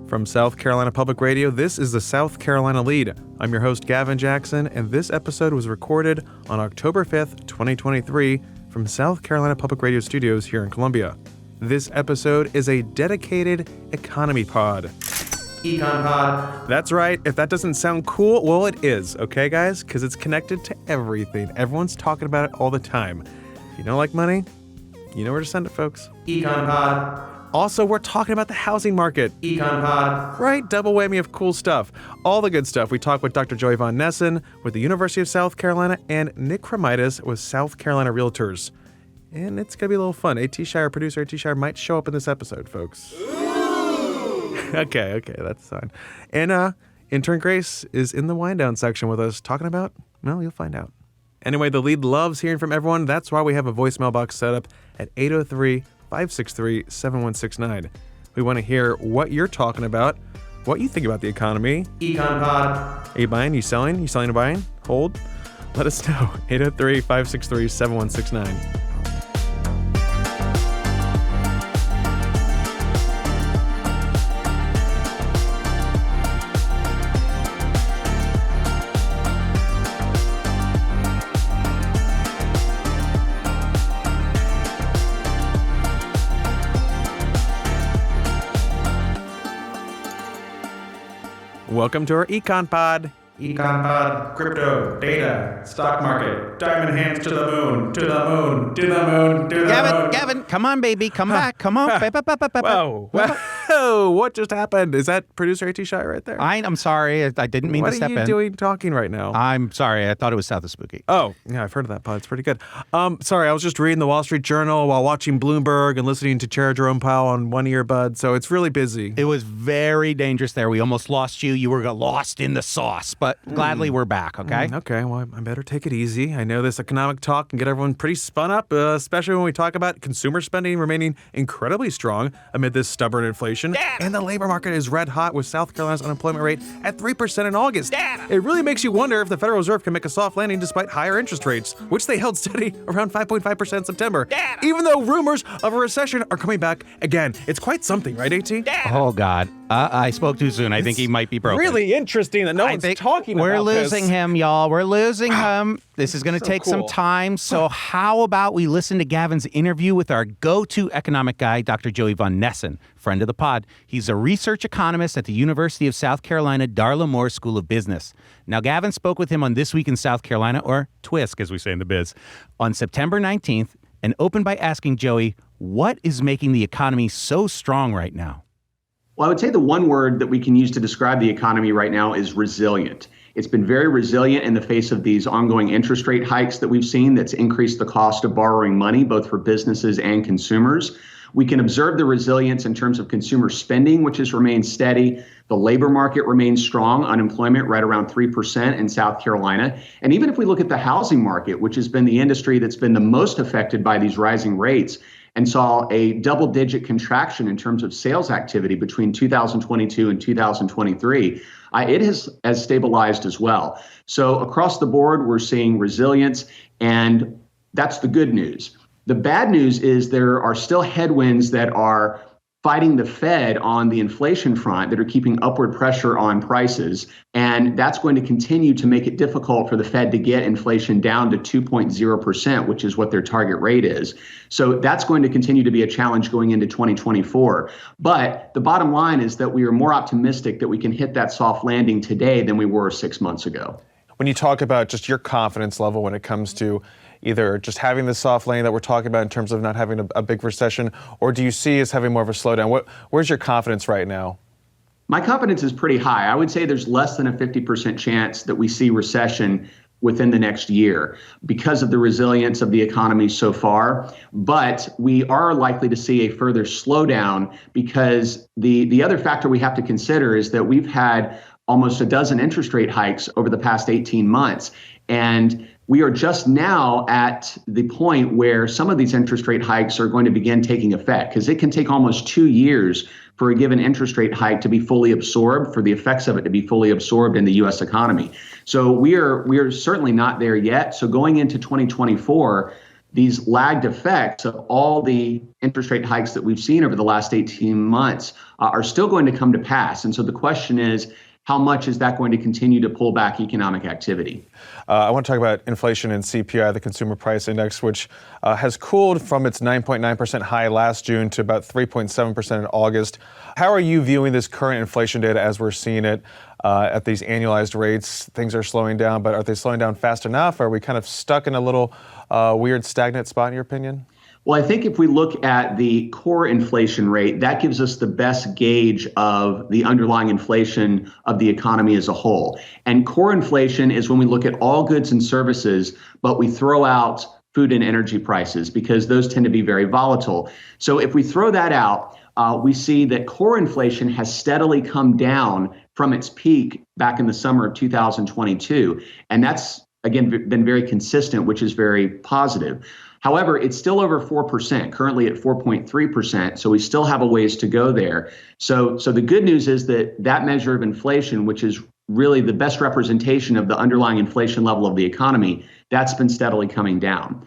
From South Carolina Public Radio, this is the South Carolina Lead. I'm your host, Gavin Jackson, and this episode was recorded on October 5th, 2023, from South Carolina Public Radio Studios here in Columbia. This episode is a dedicated economy pod. Econ Pod. That's right. If that doesn't sound cool, well, it is, okay, guys? Because it's connected to everything. Everyone's talking about it all the time. If you don't like money, you know where to send it, folks. Econ Pod. Also, we're talking about the housing market. Econ Pod. Right? Double whammy of cool stuff. All the good stuff. We talk with Dr. Joey Von Nessen with the University of South Carolina and Nick Kremitis with South Carolina Realtors. And it's going to be a little fun. A.T. Shire, producer A.T. Shire, might show up in this episode, folks. Okay, that's fine. And intern Grace is in the wind down section with us talking about, well, you'll find out. Anyway, the lead loves hearing from everyone. That's why we have a voicemail box set up at 803-563-7169. We want to hear what you're talking about, what you think about the economy. Econ Pod. Are you buying? You selling? You selling or buying? Hold? Let us know. 803-563-7169. Welcome to our Econ Pod. Econ Pod, crypto, data, stock market, diamond hands to the moon, to the moon, to the moon, to the moon. Gavin, come on, baby, come back, come on. Whoa, what just happened? Is that producer A.T. Shire right there? I'm sorry, I didn't mean to step in. What are you doing talking right now? I'm sorry, I thought it was South of Spooky. Oh, yeah, I've heard of that pod. It's pretty good. Sorry, I was just reading the Wall Street Journal while watching Bloomberg and listening to Chair Jerome Powell on one earbud, so it's really busy. It was very dangerous there. We almost lost you. You were lost in the sauce, but gladly we're back, okay? Okay, well, I better take it easy. I know this economic talk can get everyone pretty spun up, especially when we talk about consumer spending remaining incredibly strong amid this stubborn inflation. Data. And the labor market is red hot with South Carolina's unemployment rate at 3% in August. Data. It really makes you wonder if the Federal Reserve can make a soft landing despite higher interest rates, which they held steady around 5.5% in September. Data. Even though rumors of a recession are coming back again. It's quite something, right, A.T.? Data. Oh, God. I spoke too soon. I think he might be broken. Really interesting that no one's talking about We're losing him, y'all. We're losing him. This is going to take some time. So how about we listen to Gavin's interview with our go-to economic guy, Dr. Joey Von Nessen, friend of the pod. He's a research economist at the University of South Carolina Darla Moore School of Business. Now, Gavin spoke with him on This Week in South Carolina, or TWISC, as we say in the biz, on September 19th, and opened by asking Joey, what is making the economy so strong right now? Well, I would say the one word that we can use to describe the economy right now is resilient. It's been very resilient in the face of these ongoing interest rate hikes that we've seen that's increased the cost of borrowing money, both for businesses and consumers. We can observe the resilience in terms of consumer spending, which has remained steady. The labor market remains strong, unemployment right around 3% in South Carolina. And even if we look at the housing market, which has been the industry that's been the most affected by these rising rates, and saw a double-digit contraction in terms of sales activity between 2022 and 2023, it has stabilized as well. So across the board, we're seeing resilience, and that's the good news. The bad news is there are still headwinds that are fighting the Fed on the inflation front that are keeping upward pressure on prices. And that's going to continue to make it difficult for the Fed to get inflation down to 2.0%, which is what their target rate is. So that's going to continue to be a challenge going into 2024. But the bottom line is that we are more optimistic that we can hit that soft landing today than we were 6 months ago. When you talk about just your confidence level when it comes to either just having the soft landing that we're talking about in terms of not having a big recession, or do you see us having more of a slowdown? Where's your confidence right now? My confidence is pretty high. I would say there's less than a 50% chance that we see recession within the next year because of the resilience of the economy so far. But we are likely to see a further slowdown because the other factor we have to consider is that we've had almost a dozen interest rate hikes over the past 18 months. And we are just now at the point where some of these interest rate hikes are going to begin taking effect, because it can take almost 2 years for a given interest rate hike to be fully absorbed, for the effects of it to be fully absorbed in the U.S. economy. So we are certainly not there yet. So going into 2024, these lagged effects of all the interest rate hikes that we've seen over the last 18 months are still going to come to pass. And so the question is, how much is that going to continue to pull back economic activity? I want to talk about inflation and CPI, the Consumer Price Index, which has cooled from its 9.9% high last June to about 3.7% in August. How are you viewing this current inflation data as we're seeing it at these annualized rates? Things are slowing down, but are they slowing down fast enough? Are we kind of stuck in a little weird stagnant spot in your opinion? Well, I think if we look at the core inflation rate, that gives us the best gauge of the underlying inflation of the economy as a whole. And core inflation is when we look at all goods and services, but we throw out food and energy prices because those tend to be very volatile. So if we throw that out, we see that core inflation has steadily come down from its peak back in the summer of 2022. And that's, again, been very consistent, which is very positive. However, it's still over 4%, currently at 4.3%. So we still have a ways to go there. So the good news is that measure of inflation, which is really the best representation of the underlying inflation level of the economy, that's been steadily coming down.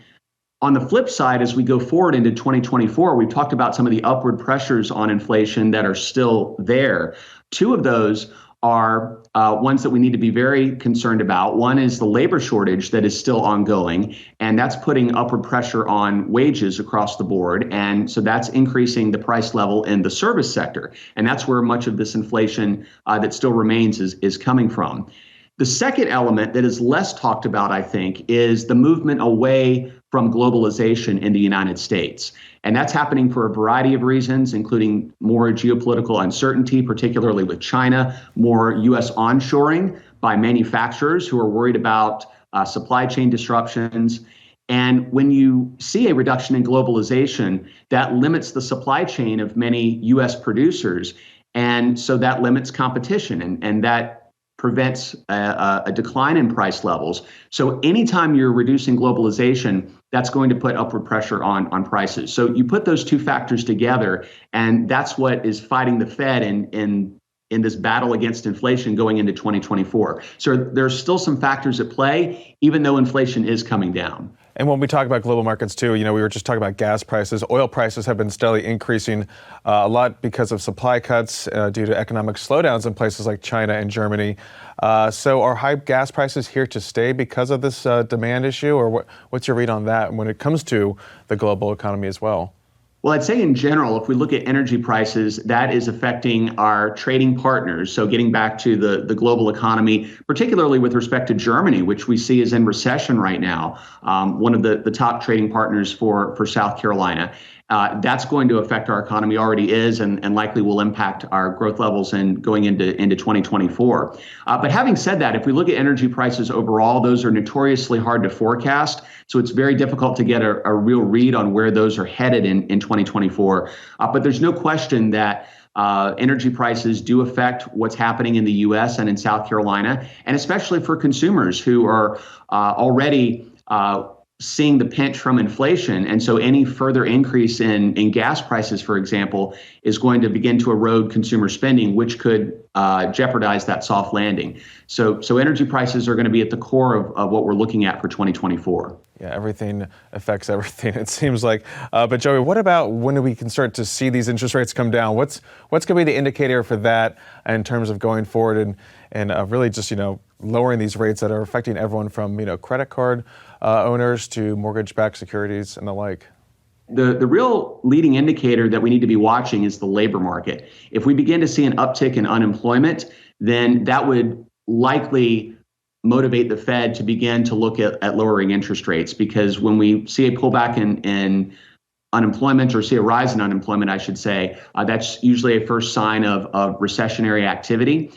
On the flip side, as we go forward into 2024, we've talked about some of the upward pressures on inflation that are still there. Two of those are ones that we need to be very concerned about. One is the labor shortage that is still ongoing, and that's putting upward pressure on wages across the board. And so that's increasing the price level in the service sector. And that's where much of this inflation that still remains is coming from. The second element that is less talked about, I think, is the movement away from globalization in the United States. And that's happening for a variety of reasons, including more geopolitical uncertainty, particularly with China, more U.S. onshoring by manufacturers who are worried about supply chain disruptions. And when you see a reduction in globalization, that limits the supply chain of many U.S. producers. And so that limits competition, and that prevents a decline in price levels. So anytime you're reducing globalization, that's going to put upward pressure on prices. So you put those two factors together, and that's what is fighting the Fed in this battle against inflation going into 2024. So there's still some factors at play, even though inflation is coming down. And when we talk about global markets too, we were just talking about gas prices. Oil prices have been steadily increasing a lot because of supply cuts due to economic slowdowns in places like China and Germany. So are high gas prices here to stay because of this demand issue? Or what's your read on that when it comes to the global economy as well? Well, I'd say in general, if we look at energy prices, that is affecting our trading partners. So getting back to the global economy, particularly with respect to Germany, which we see is in recession right now, one of the top trading partners for South Carolina. That's going to affect our economy, already is, and likely will impact our growth levels and going into 2024. But having said that, if we look at energy prices overall, those are notoriously hard to forecast. So it's very difficult to get a real read on where those are headed in 2024. But there's no question that energy prices do affect what's happening in the U.S. and in South Carolina, and especially for consumers who are already seeing the pinch from inflation. And so any further increase in gas prices, for example, is going to begin to erode consumer spending, which could jeopardize that soft landing. So energy prices are going to be at the core of what we're looking at for 2024. Yeah, everything affects everything, it seems like. But Joey, what about when we can start to see these interest rates come down? What's going to be the indicator for that in terms of going forward and really just, lowering these rates that are affecting everyone from, credit card owners to mortgage-backed securities and the like? The real leading indicator that we need to be watching is the labor market. If we begin to see an uptick in unemployment, then that would likely motivate the Fed to begin to look at lowering interest rates, because when we see a pullback in unemployment, or see a rise in unemployment, I should say, that's usually a first sign of recessionary activity.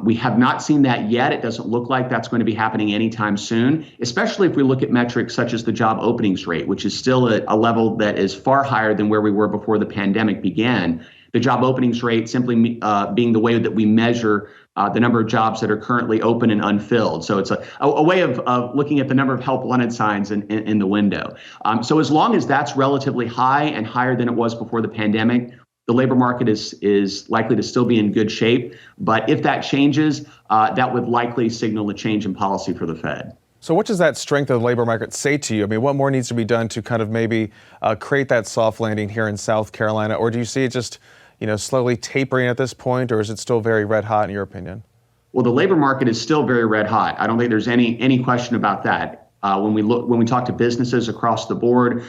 We have not seen that yet. It doesn't look like that's going to be happening anytime soon, especially if we look at metrics such as the job openings rate, which is still at a level that is far higher than where we were before the pandemic began. The job openings rate simply being the way that we measure the number of jobs that are currently open and unfilled. So it's a way of looking at the number of help wanted signs in the window. So as long as that's relatively high and higher than it was before the pandemic, the labor market is likely to still be in good shape. But if that changes, that would likely signal a change in policy for the Fed. So what does that strength of the labor market say to you? I mean, what more needs to be done to kind of maybe create that soft landing here in South Carolina? Or do you see it just, slowly tapering at this point, or is it still very red hot in your opinion? Well, the labor market is still very red hot. I don't think there's any question about that. When we talk to businesses across the board,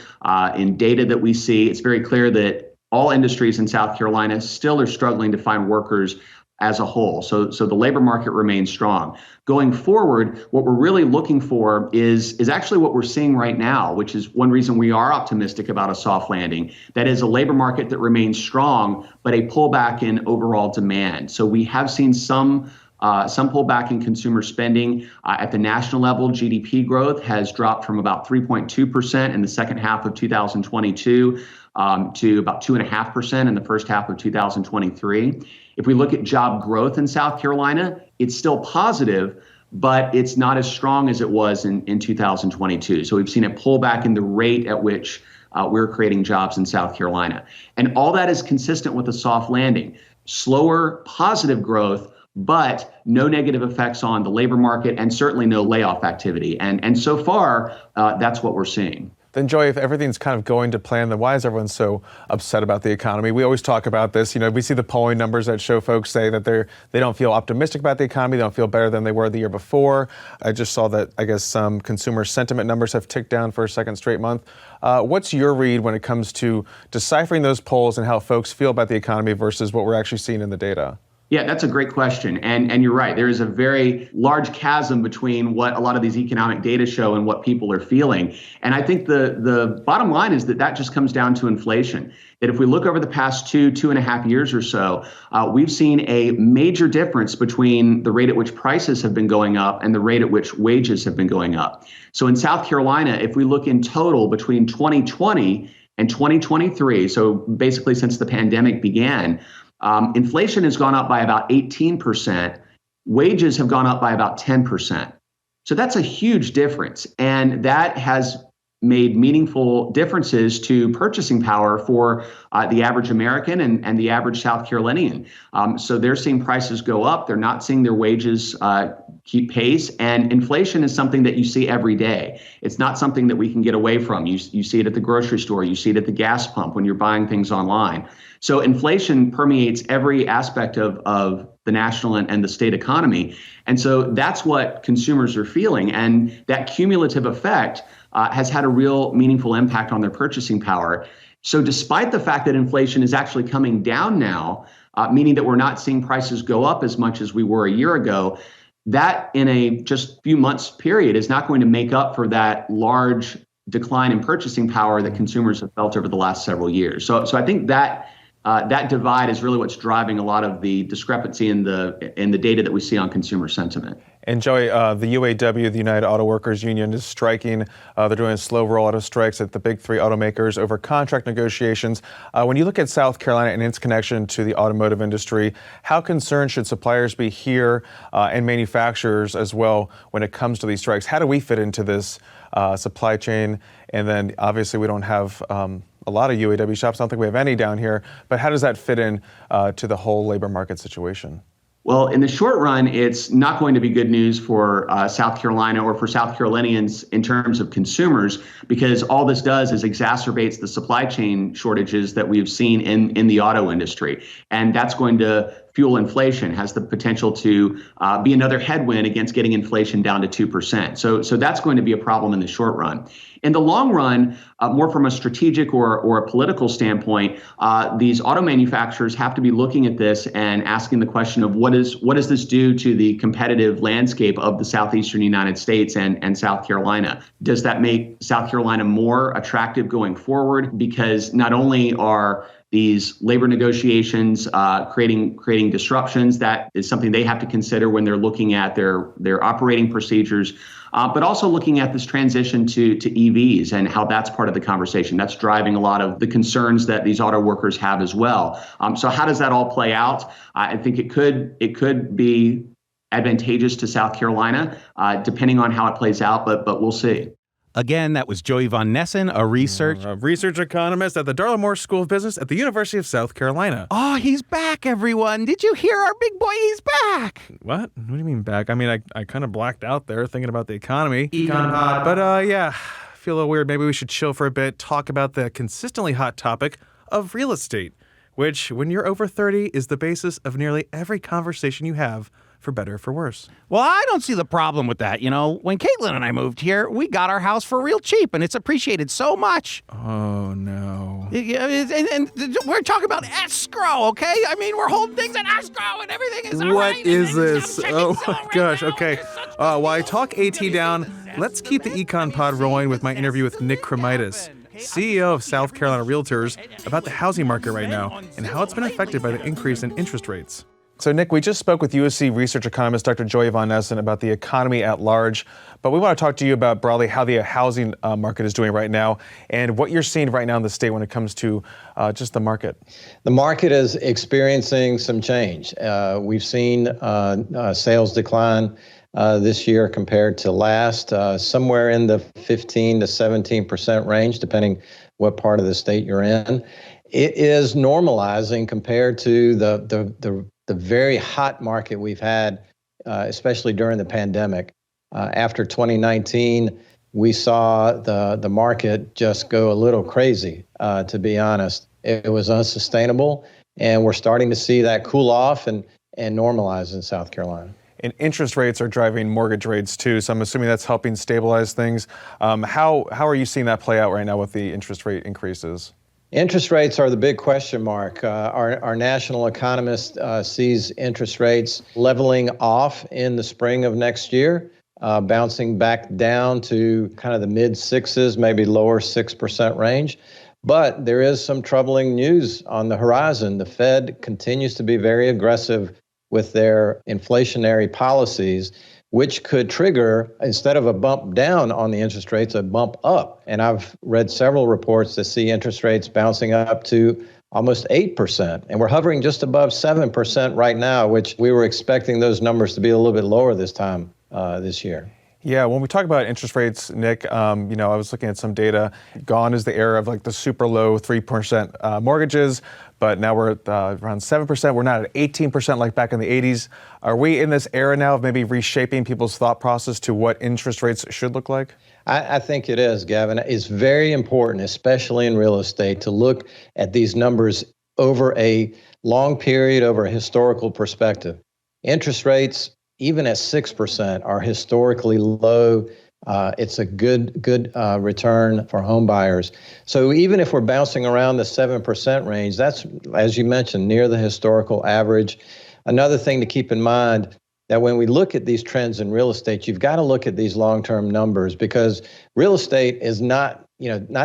in data that we see, it's very clear that all industries in South Carolina still are struggling to find workers as a whole. So the labor market remains strong. Going forward, what we're really looking for is actually what we're seeing right now, which is one reason we are optimistic about a soft landing. That is a labor market that remains strong, but a pullback in overall demand. So we have seen some pullback in consumer spending. At the national level, GDP growth has dropped from about 3.2% in the second half of 2022 to about 2.5% in the first half of 2023. If we look at job growth in South Carolina, it's still positive, but it's not as strong as it was in 2022. So we've seen a pullback in the rate at which we're creating jobs in South Carolina. And all that is consistent with a soft landing. Slower positive growth, but no negative effects on the labor market and certainly no layoff activity. And so far, that's what we're seeing. Then, Joy, if everything's kind of going to plan, then why is everyone so upset about the economy? We always talk about this. We see the polling numbers that show folks say that they don't feel optimistic about the economy. They don't feel better than they were the year before. I just saw that, I guess, some consumer sentiment numbers have ticked down for a second straight month. What's your read when it comes to deciphering those polls and how folks feel about the economy versus what we're actually seeing in the data? Yeah, that's a great question. And you're right. There is a very large chasm between what a lot of these economic data show and what people are feeling. And I think the bottom line is that just comes down to inflation. That if we look over the past 2.5 years or so, we've seen a major difference between the rate at which prices have been going up and the rate at which wages have been going up. So in South Carolina, if we look in total between 2020 and 2023, so basically since the pandemic began, inflation has gone up by about 18%. Wages have gone up by about 10%. So that's a huge difference. And that has made meaningful differences to purchasing power for the average American and the average South Carolinian. So they're seeing prices go up. They're not seeing their wages keep pace. And inflation is something that you see every day. It's not something that we can get away from. You see it at the grocery store. You see it at the gas pump when you're buying things online. So inflation permeates every aspect of the national and the state economy. And so that's what consumers are feeling. And that cumulative effect has had a real meaningful impact on their purchasing power. So despite the fact that inflation is actually coming down now, meaning that we're not seeing prices go up as much as we were a year ago, that in a just few months period is not going to make up for that large decline in purchasing power that consumers have felt over the last several years. So I think that divide is really what's driving a lot of the discrepancy in the data that we see on consumer sentiment. And Joey, the UAW, the United Auto Workers Union, is striking. They're doing a slow rollout of strikes at the big three automakers over contract negotiations. When you look at South Carolina and its connection to the automotive industry, how concerned should suppliers be here and manufacturers as well when it comes to these strikes? How do we fit into this supply chain? And then obviously we don't have a lot of UAW shops. I don't think we have any down here. But how does that fit in to the whole labor market situation? Well, in the short run, it's not going to be good news for South Carolina or for South Carolinians in terms of consumers, because all this does is exacerbates the supply chain shortages that we've seen in the auto industry. And that's going to fuel inflation, has the potential to be another headwind against getting inflation down to 2%. So that's going to be a problem in the short run. In the long run, more from a strategic or a political standpoint, these auto manufacturers have to be looking at this and asking the question of what does this do to the competitive landscape of the southeastern United States and South Carolina? Does that make South Carolina more attractive going forward? Because not only are these labor negotiations creating disruptions, that is something they have to consider when they're looking at their operating procedures, but also looking at this transition to EVs and how that's part of the conversation. That's driving a lot of the concerns that these auto workers have as well. So how does that all play out? I think it could be advantageous to South Carolina, depending on how it plays out, but we'll see. Again, that was Joey Von Nessen, a research economist at the Darla Moore School of Business at the University of South Carolina. Oh, he's back, everyone. Did you hear our big boy? He's back. What? What do you mean back? I mean, I kind of blacked out there thinking about the economy. Econ-Pod. But yeah, feel a little weird. Maybe we should chill for a bit, talk about the consistently hot topic of real estate, which, when you're over 30, is the basis of nearly every conversation you have, for better or for worse. Well, I don't see the problem with that. You know, when Caitlin and I moved here, we got our house for real cheap, and it's appreciated so much. Oh, no. And we're talking about escrow, okay? I mean, we're holding things in escrow, and everything is all What right. is this? Oh, my gosh. Okay. While I talk AT down, let's keep the Econ Pod rolling with my interview with Nick Kremitis, CEO of South Carolina Realtors, about the housing market right now and how it's been affected by the increase in interest rates. So, Nick, we just spoke with USC research economist Dr. Joey Von Nessen about the economy at large, but we want to talk to you about broadly how the housing market is doing right now and what you're seeing right now in the state when it comes to just the market. The market is experiencing some change. We've seen sales decline this year compared to last, somewhere in the 15 to 17% range, depending what part of the state you're in. It is normalizing compared to the very hot market we've had, especially during the pandemic. After 2019, we saw the market just go a little crazy, to be honest. It was unsustainable, and we're starting to see that cool off and normalize in South Carolina. And interest rates are driving mortgage rates too, so I'm assuming that's helping stabilize things. How are you seeing that play out right now with the interest rate increases? Interest rates are the big question mark. Our national economist sees interest rates leveling off in the spring of next year, bouncing back down to kind of the mid sixes, maybe lower 6% range. But there is some troubling news on the horizon. The Fed continues to be very aggressive with their inflationary policies, which could trigger, instead of a bump down on the interest rates, a bump up. And I've read several reports that see interest rates bouncing up to almost 8%. And we're hovering just above 7% right now, which we were expecting those numbers to be a little bit lower this time this year. Yeah, when we talk about interest rates, Nick, I was looking at some data. Gone is the era of like the super low 3% mortgages, but now we're at around 7%. We're not at 18% like back in the 80s. Are we in this era now of maybe reshaping people's thought process to what interest rates should look like? I think it is, Gavin. It's very important, especially in real estate, to look at these numbers over a long period, over a historical perspective. Interest rates, even at 6%, are historically low. It's a good return for home buyers. So even if we're bouncing around the 7% range, that's, as you mentioned, near the historical average. Another thing to keep in mind, that when we look at these trends in real estate, you've got to look at these long-term numbers, because real estate is not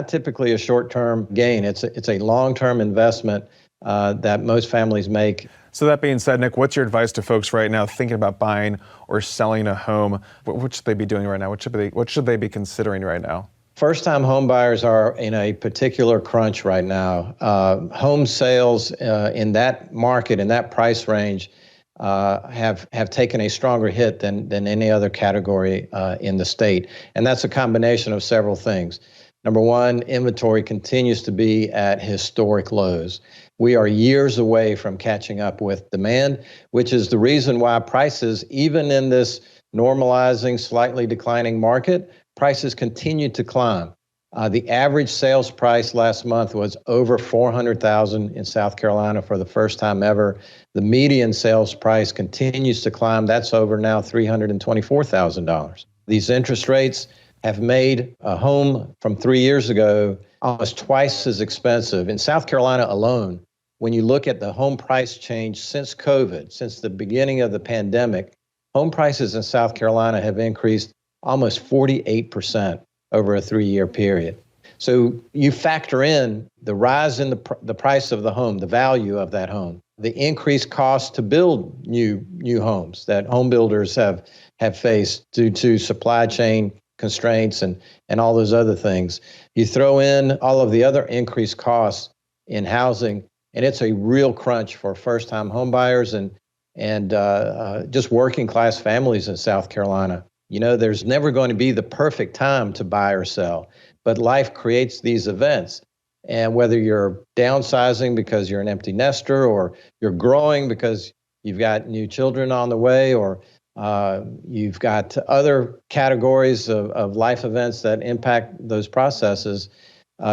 typically a short-term gain. It's a long-term investment that most families make. So that being said, Nick, what's your advice to folks right now thinking about buying or selling a home? What should they be doing right now? What should they be considering right now? First-time home buyers are in a particular crunch right now. Home sales in that market, in that price range, have taken a stronger hit than any other category in the state. And that's a combination of several things. Number one, inventory continues to be at historic lows. We are years away from catching up with demand, which is the reason why prices, even in this normalizing, slightly declining market, prices continue to climb. The average sales price last month was over $400,000 in South Carolina for the first time ever. The median sales price continues to climb. That's over now $324,000. These interest rates have made a home from 3 years ago almost twice as expensive. In South Carolina alone, when you look at the home price change since COVID, since the beginning of the pandemic, home prices in South Carolina have increased almost 48% over a 3-year period. So you factor in the rise in the price of the home, the value of that home, the increased cost to build new homes that home builders have faced due to supply chain constraints and all those other things. You throw in all of the other increased costs in housing, and it's a real crunch for first-time home buyers and just working class families in South Carolina. There's never going to be the perfect time to buy or sell, but life creates these events. And whether you're downsizing because you're an empty nester, or you're growing because you've got new children on the way, or you've got other categories of life events that impact those processes,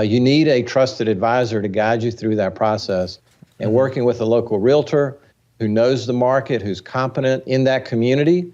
you need a trusted advisor to guide you through that process. And working with a local realtor who knows the market, who's competent in that community,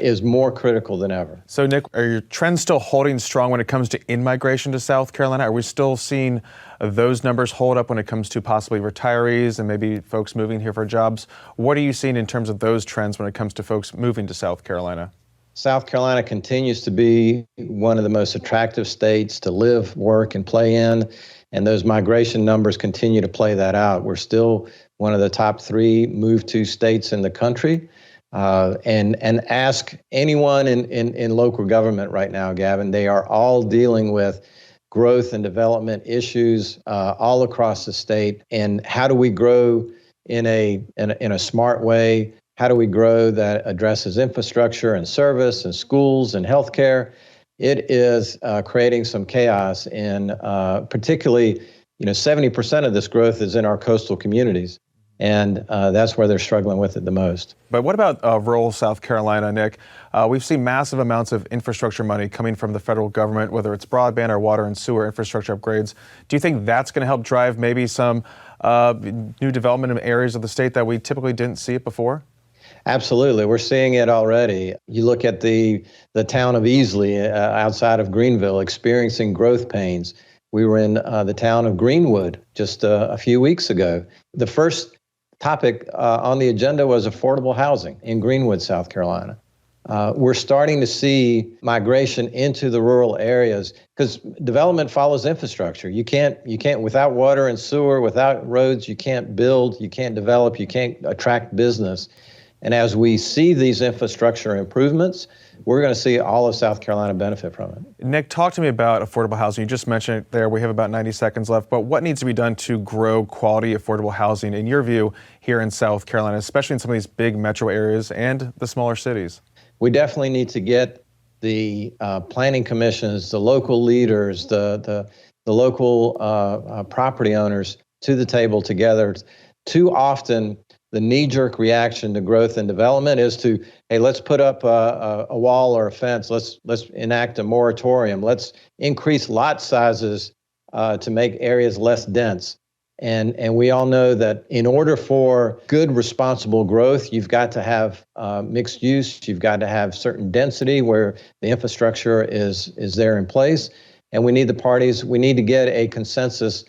is more critical than ever. So, Nick, are your trends still holding strong when it comes to in-migration to South Carolina? Are we still seeing those numbers hold up when it comes to possibly retirees and maybe folks moving here for jobs? What are you seeing in terms of those trends when it comes to folks moving to South Carolina? South Carolina continues to be one of the most attractive states to live, work, and play in, and those migration numbers continue to play that out. We're still one of the top 3 move-to states in the country. And ask anyone in local government right now, Gavin, they are all dealing with growth and development issues all across the state. And how do we grow in a smart way? How do we grow that addresses infrastructure and service and schools and healthcare? It is creating some chaos in particularly, 70% of this growth is in our coastal communities. And that's where they're struggling with it the most. But what about rural South Carolina, Nick? We've seen massive amounts of infrastructure money coming from the federal government, whether it's broadband or water and sewer infrastructure upgrades. Do you think that's going to help drive maybe some new development in areas of the state that we typically didn't see it before? Absolutely. We're seeing it already. You look at the town of Easley outside of Greenville experiencing growth pains. We were in the town of Greenwood just a few weeks ago. The first topic on the agenda was affordable housing in Greenwood, South Carolina. We're starting to see migration into the rural areas because development follows infrastructure. You can't without water and sewer, without roads, you can't build, you can't develop, you can't attract business. And as we see these infrastructure improvements, we're going to see all of South Carolina benefit from it. Nick, talk to me about affordable housing. You just mentioned it there. We have about 90 seconds left. But what needs to be done to grow quality affordable housing, in your view, here in South Carolina, especially in some of these big metro areas and the smaller cities? We definitely need to get the planning commissions, the local leaders, the local property owners to the table together. Too often, the knee-jerk reaction to growth and development is to, hey, let's put up a wall or a fence. Let's enact a moratorium. Let's increase lot sizes to make areas less dense. And we all know that in order for good, responsible growth, you've got to have mixed use. You've got to have certain density where the infrastructure is there in place. And we need to get a consensus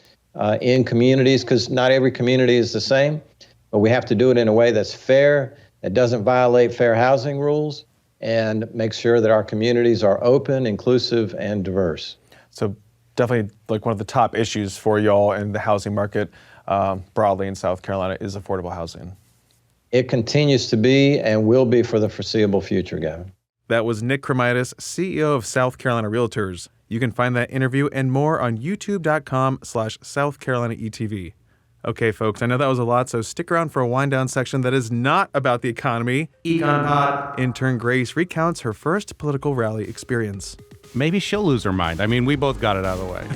in communities, because not every community is the same. But we have to do it in a way that's fair, that doesn't violate fair housing rules, and make sure that our communities are open, inclusive, and diverse. So definitely like one of the top issues for y'all in the housing market broadly in South Carolina is affordable housing. It continues to be and will be for the foreseeable future, Gavin. That was Nick Kremitis, CEO of South Carolina Realtors. You can find that interview and more on youtube.com/South Carolina ETV. Okay, folks, I know that was a lot, so stick around for a wind-down section that is not about the economy. EconPod. Intern Grace recounts her first political rally experience. Maybe she'll lose her mind. I mean, we both got it out of the way.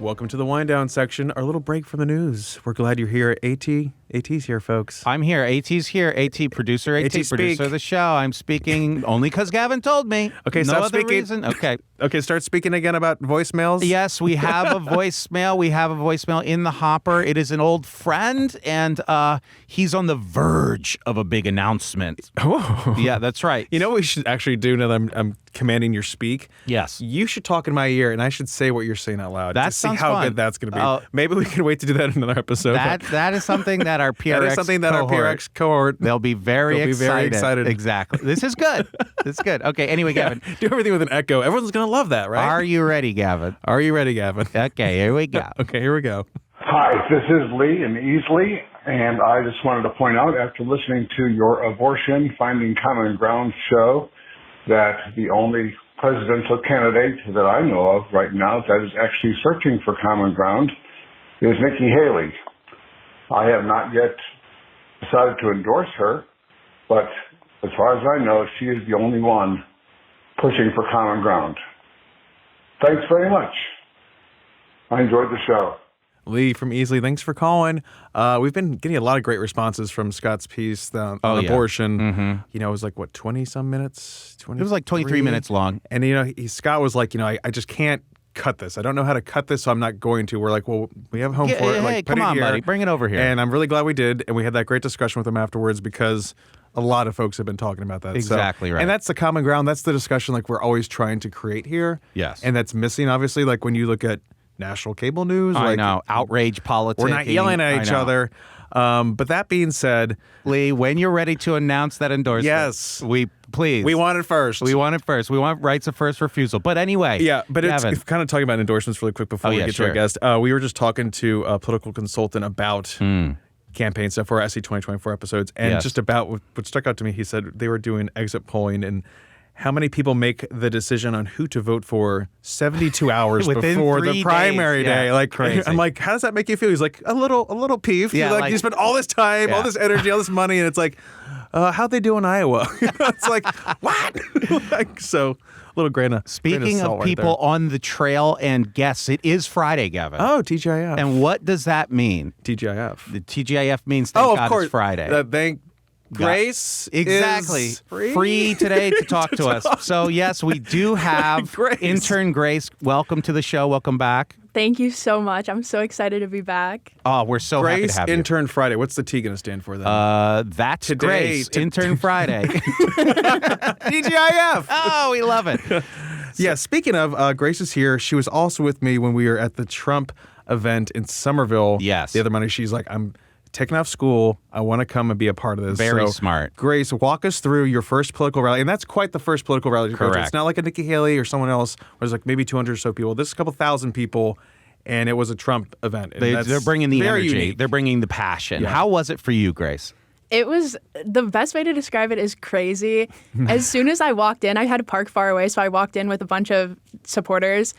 Welcome to the wind-down section, our little break from the news. We're glad you're here. AT's here, folks. I'm here. AT's here. AT producer. AT producer of the show. I'm speaking only because Gavin told me. Okay, no stop other speaking. Reason. Okay. Okay, start speaking again about voicemails. Yes, we have a voicemail. We have a voicemail in the hopper. It is an old friend, and he's on the verge of a big announcement. Oh. Yeah, that's right. You know what we should actually do now that I'm commanding your speak? Yes. You should talk in my ear, and I should say what you're saying out loud. That to see sounds how fun. good that's going to be. Maybe we can wait to do that in another episode. That is something that our PRX that is something that cohort, our PRX cohort they'll be very excited. Exactly. This is good. This is good. Okay. Anyway, Gavin, do everything with an echo. Everyone's going to love that, right? Are you ready, Gavin? Are you ready, Gavin? Okay. Here we go. Okay. Here we go. Hi, this is Lee in Easley, and I just wanted to point out, after listening to your Abortion Finding Common Ground show, that the only presidential candidate that I know of right now that is actually searching for common ground is Nikki Haley. I have not yet decided to endorse her, but as far as I know, she is the only one pushing for common ground. Thanks very much. I enjoyed the show. Lee from Easley, thanks for calling. We've been getting a lot of great responses from Scott's piece on abortion. Mm-hmm. You know, it was like, what, 20-some minutes? It was like 23 minutes long. And, you know, Scott was like, you know, I just can't cut this. I don't know how to cut this, so I'm not going to. We're like, well, we have home for it. Like, put come it on, here. buddy. Bring it over here. And I'm really glad we did. And we had that great discussion with him afterwards because a lot of folks have been talking about that. Exactly right. And that's the common ground. That's the discussion like we're always trying to create here. Yes. And that's missing, obviously, like when you look at national cable news. I like, know. Outrage politics. We're not yelling at each other. But that being said, Lee, when you're ready to announce that endorsement, yes, please. We want it first. We want it first. We want rights of first refusal. But anyway. Yeah, but Gavin. it's kind of talking about endorsements really quick before we get to our guest. We were just talking to a political consultant about campaign stuff for our SE 2024 episodes. And just about what stuck out to me, he said they were doing exit polling and how many people make the decision on who to vote for 72 hours before the primary day? Yeah, like, crazy. I'm like, how does that make you feel? He's like, a little peeved. Yeah, like, you spend all this time, all this energy, all this money, and it's like, how'd they do in Iowa? It's like, what? Like, so, a little grain of Speaking salt of people on the trail and guests, it is Friday, Gavin. Oh, TGIF. And what does that mean? TGIF. The TGIF means thank God it's Friday. Thank Grace exactly is free today to talk to us. So yes, we do have intern Grace. Welcome to the show. Welcome back. Thank you so much. I'm so excited to be back. Oh, we're so happy to have Grace Intern Friday. What's the T going to stand for then? That's Today, Grace Intern Friday. TGIF. Oh, we love it. Yeah, speaking of, Grace is here. She was also with me when we were at the Trump event in Somerville. Yes. The other Monday. She's like, I'm taking off school. I want to come and be a part of this. Very so, smart. Grace, walk us through your first political rally. And that's quite the first political rally. Correct. It's not like a Nikki Haley or someone else where there's like maybe 200 or so people. This is a couple thousand people, and it was a Trump event. And They're bringing the energy. Unique. They're bringing the passion. Yeah. How was it for you, Grace? It was, the best way to describe it is crazy. As soon as I walked in, I had to park far away, so I walked in with a bunch of supporters,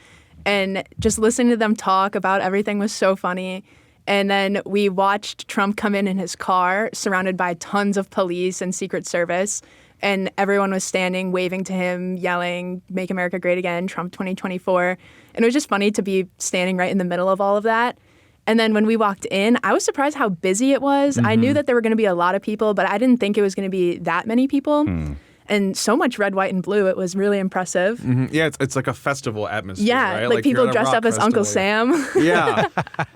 and just listening to them talk about everything was so funny. And then we watched Trump come in his car, surrounded by tons of police and Secret Service, and everyone was standing, waving to him, yelling, "Make America Great Again, Trump 2024." And it was just funny to be standing right in the middle of all of that. And then when we walked in, I was surprised how busy it was. I knew that there were going to be a lot of people, but I didn't think it was going to be that many people. And so much red, white, and blue. It was really impressive. Mm-hmm. Yeah, it's like a festival atmosphere. Yeah, right? like people you're at a dressed rock up as Uncle Sam. Yeah,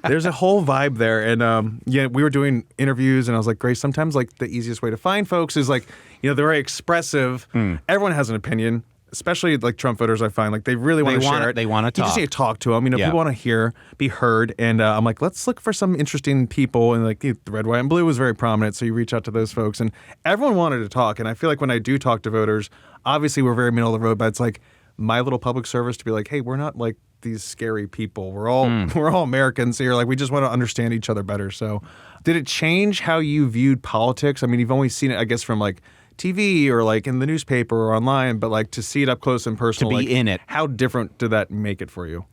there's a whole vibe there, and yeah, we were doing interviews, and I was like, Grace, sometimes like the easiest way to find folks is like, you know, they're very expressive. Everyone has an opinion. Especially like Trump voters, I find like they really want to share it. They want to talk. You just need to talk to them. You know, people want to be heard. And I'm like, let's look for some interesting people. And like the red, white, and blue was very prominent. So you reach out to those folks, and everyone wanted to talk. And I feel like when I do talk to voters, obviously we're very middle of the road, but it's like my little public service to be like, hey, we're not like these scary people. We're all Americans here. Like we just want to understand each other better. So, did it change how you viewed politics? I mean, you've only seen it, I guess, from like TV or like in the newspaper or online, but like to see it up close and personal, to be like, in it. How different did that make it for you?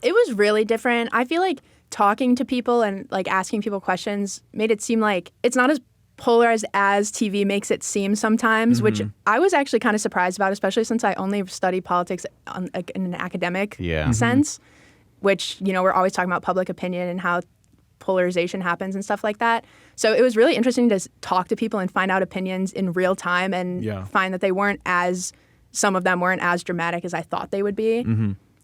It was really different. I feel like talking to people and like asking people questions made it seem like it's not as polarized as TV makes it seem sometimes, which I was actually kind of surprised about, especially since I only study politics in an academic sense, which, you know, we're always talking about public opinion and how polarization happens and stuff like that. So it was really interesting to talk to people and find out opinions in real time and find that some of them weren't as dramatic as I thought they would be.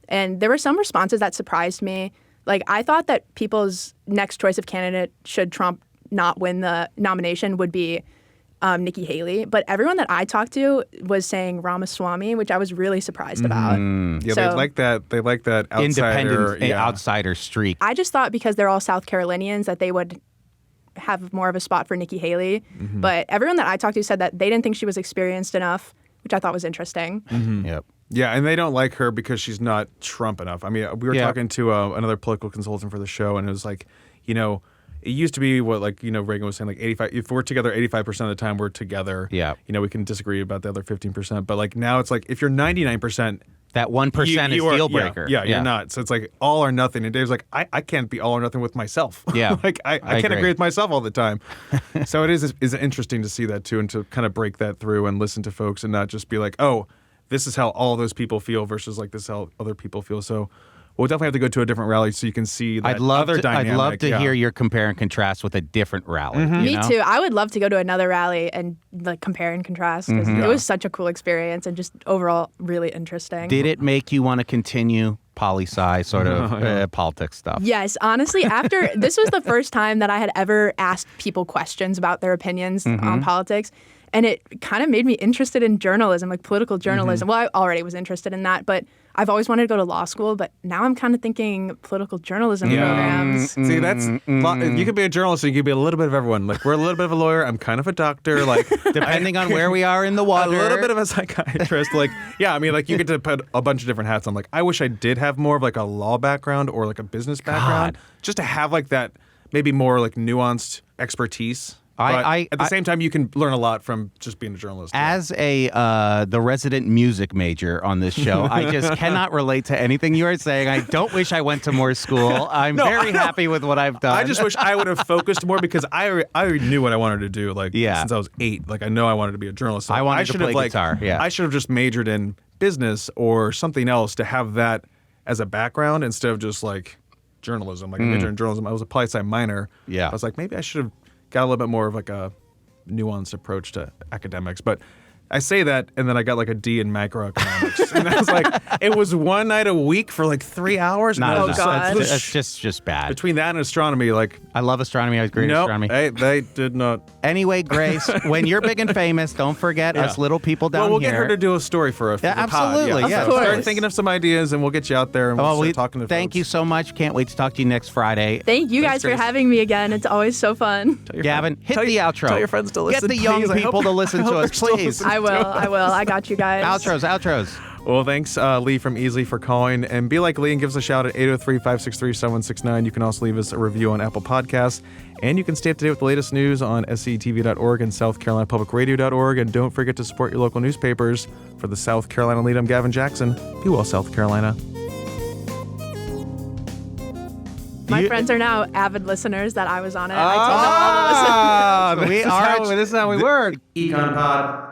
And there were some responses that surprised me. Like I thought that people's next choice of candidate, should Trump not win the nomination, would be Nikki Haley. But everyone that I talked to was saying Ramaswamy, which I was really surprised about. Yeah, So, they like that outsider, independent outsider streak. I just thought because they're all South Carolinians that they would have more of a spot for Nikki Haley. But everyone that I talked to said that they didn't think she was experienced enough, which I thought was interesting. Yep. Yeah, and they don't like her because she's not Trump enough. I mean, we were talking to another political consultant for the show, and it was like, you know, it used to be what, like, Reagan was saying, like 85. If we're together 85% of the time, we're together. Yeah. We can disagree about the other 15%, but like now it's like if you're 99%. That 1% is deal breaker. Yeah, you're not. So it's like all or nothing. And Dave's like, I can't be all or nothing with myself. Yeah. Like I can't agree. agree with myself all the time. So it is interesting to see that too, and to kind of break that through and listen to folks and not just be like, oh, this is how all those people feel versus like this is how other people feel. So we'll definitely have to go to a different rally so you can see that other dynamic. I'd love to hear your compare and contrast with a different rally. Me too. I would love to go to another rally and like compare and contrast because it was such a cool experience and just overall really interesting. Did it make you want to continue poli-sci sort of politics stuff? Yes, honestly, after this was the first time that I had ever asked people questions about their opinions on politics. And it kind of made me interested in journalism, like political journalism. Well, I already was interested in that, but I've always wanted to go to law school. But now I'm kind of thinking political journalism programs. See, that's you could be a journalist, and you could be a little bit of everyone. Like we're a little bit of a lawyer. I'm kind of a doctor. Like depending on where we are in the water, a little bit of a psychiatrist. Like I mean, like you get to put a bunch of different hats on. Like I wish I did have more of like a law background or like a business background, just to have like that maybe more like nuanced expertise. But at the same time, you can learn a lot from just being a journalist. As the resident music major on this show, I just cannot relate to anything you are saying. I don't wish I went to more school. I'm very happy with what I've done. I just wish I would have focused more because I already knew what I wanted to do. Like since I was 8, like I know I wanted to be a journalist. So I wanted to play guitar. I should have just majored in business or something else to have that as a background instead of just like journalism. Like a major in journalism. I was a poli-sci minor. Yeah, I was like maybe I should have got a little bit more of like a nuanced approach to academics. But I say that, and then I got like a D in macroeconomics. And I was like, it was one night a week for like 3 hours. That's just bad. Between that and astronomy, like... I love astronomy. I was great at astronomy. They did not. Anyway, Grace, when you're big and famous, don't forget us little people down here. Well, we'll get her to do a story for us. Absolutely. Yeah. Start thinking of some ideas, and we'll get you out there, and we'll start talking to Thank folks. you so much. Can't wait to talk to you next Friday. Thank you guys for having me again. It's always so fun. Gavin, hit the outro. Tell your friends to listen. Get the young people to listen to us, please. I will. I got you guys. Outros. Well, thanks, Lee from Easily, for calling. And be like Lee and give us a shout at 803-563-7169. You can also leave us a review on Apple Podcasts. And you can stay up to date with the latest news on sctv.org and southcarolinapublicradio.org. And don't forget to support your local newspapers. For the South Carolina Lead, I'm Gavin Jackson. Be well, South Carolina. My friends are now avid listeners that I was on it. I told them all to listen. We are. This is how we work. Econ Pod.